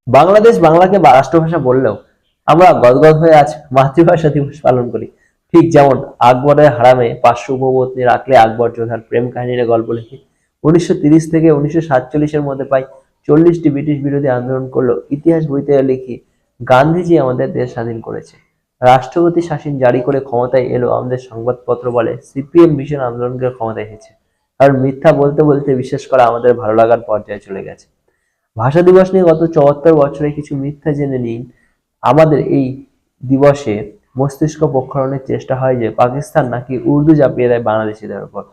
বাংলাদেশ বাংলাকে রাষ্ট্রভাষা বললেও আমরা গদগদ হয়ে আজ মাতৃভাষা দিবস পালন করি। ঠিক যেমন আকবরের হারামে 500 উপপত্নী রাখলে আকবর যোধার প্রেম কাহিনীর গল্প লিখি। 1930 থেকে 1947-এর মধ্যে প্রায় 40টি ব্রিটিশ বিরোধী আন্দোলন করলো ইতিহাস বইতে লিখি গান্ধীজি আমাদের দেশ স্বাধীন করেছে। রাষ্ট্রপতি শাসন জারি করে ক্ষমতায় এলো আমাদের সংবাদপত্র বলে সিপিএম ভীষণ আন্দোলনকে ক্ষমতায় এসেছে। কারণ মিথ্যা বলতে বলতে বিশ্বাস করা আমাদের ভালো লাগার পর্যায়ে চলে গেছে। ভাষা দিবস নিয়ে গত 74 বছরে কিছু মিথ্যা জেনে নিন। আমাদের এই দিবসে মস্তিষ্ক প্রক্ষালনের চেষ্টা হয় যে পাকিস্তান নাকি উর্দু চাপিয়ে দেয় বাংলাদেশিদের উপর।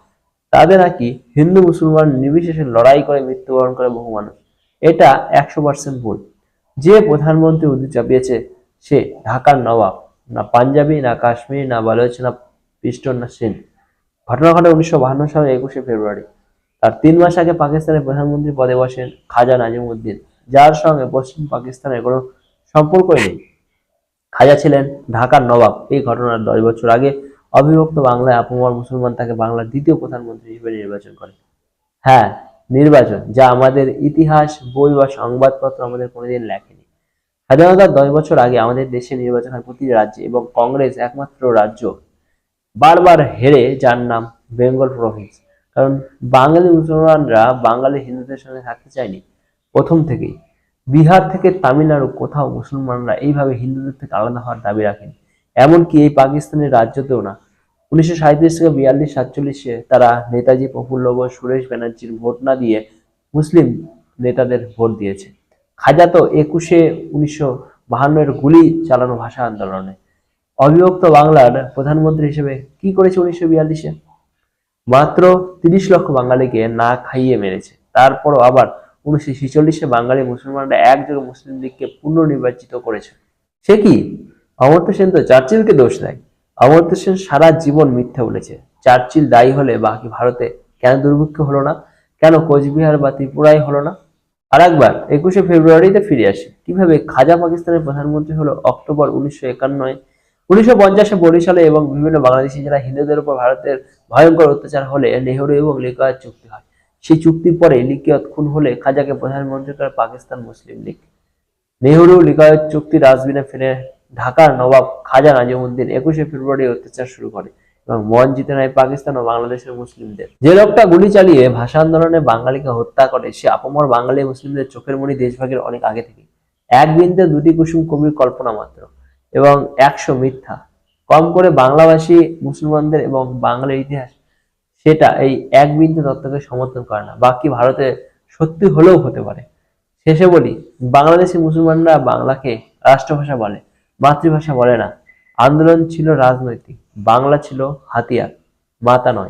তাদের নাকি হিন্দু মুসলমান নির্বিশেষে লড়াই করে মৃত্যুবরণ করে বহু মানুষ। এটা 100% ভুল। যে প্রধানমন্ত্রী উর্দু চাপিয়েছে সে ঢাকার নবাব, না পাঞ্জাবি, না কাশ্মীর, না বালুচ, না পিস্টন, না সিন্ধ। ঘটনা ঘটে 1952 সালের 21শে ফেব্রুয়ারি। তার 3 মাস আগে পাকিস্তানের প্রধানমন্ত্রী পদে বসেন খাজা নাজিমুদ্দিন, যার সঙ্গে পশ্চিম পাকিস্তানের কোনো সম্পর্কই নেই। খাজা ছিলেন ঢাকার নবাব। এই ঘটনার 10 বছর আগে অবিভক্ত বাংলায় আপামর মুসলমান তাকে বাংলার দ্বিতীয় প্রধানমন্ত্রী হিসেবে নির্বাচন করে। হ্যাঁ, নির্বাচন, যা আমাদের ইতিহাস বই বা সংবাদপত্র আমাদের কোনোদিন লেখেনি। স্বাধীনতার 10 বছর আগে আমাদের দেশে নির্বাচন হয় প্রতি রাজ্যে, এবং কংগ্রেস একমাত্র রাজ্য বারবার হেরে, যার নাম বেঙ্গল প্রভিন্স। কারণ বাঙালি মুসলমানরা বাঙালি হিন্দুদের সঙ্গে থাকতে চায়নি প্রথম থেকেই। বিহার থেকে তামিলনাড়ু কোথাও মুসলমানরা এইভাবে হিন্দুদের থেকে আলাদা হওয়ার দাবি রাখেনি। এমনকি এই পাকিস্তানের রাজ্যতেও না। 1937 থেকে 42-47-এ তারা নেতাজি প্রফুল্ল বোস, সুরেশ ব্যানার্জির ভোট না দিয়ে মুসলিম নেতাদের ভোট দিয়েছে। খাজা তো 1952-এর গুলি চালানো ভাষা আন্দোলনে। অবিভক্ত বাংলার প্রধানমন্ত্রী হিসেবে কি করেছে 1942-এ? মাত্র 30 লক্ষ বাঙালিকে না খাইয়ে মেরেছে। তারপরও আবার 1946-এ বাঙালি মুসলমানরা একযোগে মুসলিম লীগকে পুনর্নির্বাচিত করেছে। সে কি? অমর্ত্য সেন তো চার্চিলকে দোষ দেয়। অমর্ত্য সেন সারা জীবন মিথ্যা বলেছে। চার্চিল দায়ী হলে বাকি ভারতে কেন দুর্ভিক্ষ হলো না? কেন কোচবিহার বা ত্রিপুরায় হলো না? আর একবার 21শে ফেব্রুয়ারিতে ফিরে আসে। কিভাবে খাজা পাকিস্তানের প্রধানমন্ত্রী হলো অক্টোবর 1951-এ। 1950-এ বরিশালে এবং বিভিন্ন বাংলাদেশি যারা হিন্দুদের উপর ভারতের ভয়ঙ্কর অত্যাচার হলে নেহেরু এবং লিকায়ত চুক্তি হয়। সেই চুক্তির পরে লিকিয়ত খুন হলে খাজাকে প্রধানমন্ত্রী করে পাকিস্তান মুসলিম লীগ। নেহেরু লিকায়ত চুক্তি ডাস্টবিনে ফেলে ঢাকার নবাব খাজা নাজিমুদ্দিন 21শে ফেব্রুয়ারি অত্যাচার শুরু করে এবং মন জিতে নেয় পাকিস্তান ও বাংলাদেশের মুসলিমদের। যে লোকটা গুলি চালিয়ে ভাষা আন্দোলনে বাঙালিকে হত্যা করে সে আপামর বাঙালি মুসলিমদের চোখের মণি দেশভাগের অনেক আগে থেকে। এক বিন্দু দুটি কুসুম কবির কল্পনা মাত্র এবং 100 মিথ্যা। কম করে বাংলাভাষী মুসলমানদের এবং বাংলার ইতিহাস সেটা এই এক বিন্দু তত্ত্বকে সমর্থন করে না। বাকি ভারতে সত্যি হলেও হতে পারে। শেষে বলি, বাংলাদেশি মুসলমানরা বাংলাকে রাষ্ট্রভাষা বলে, মাতৃভাষা বলে না। আন্দোলন ছিল রাজনৈতিক, বাংলা ছিল হাতিয়ার, মাতা নয়।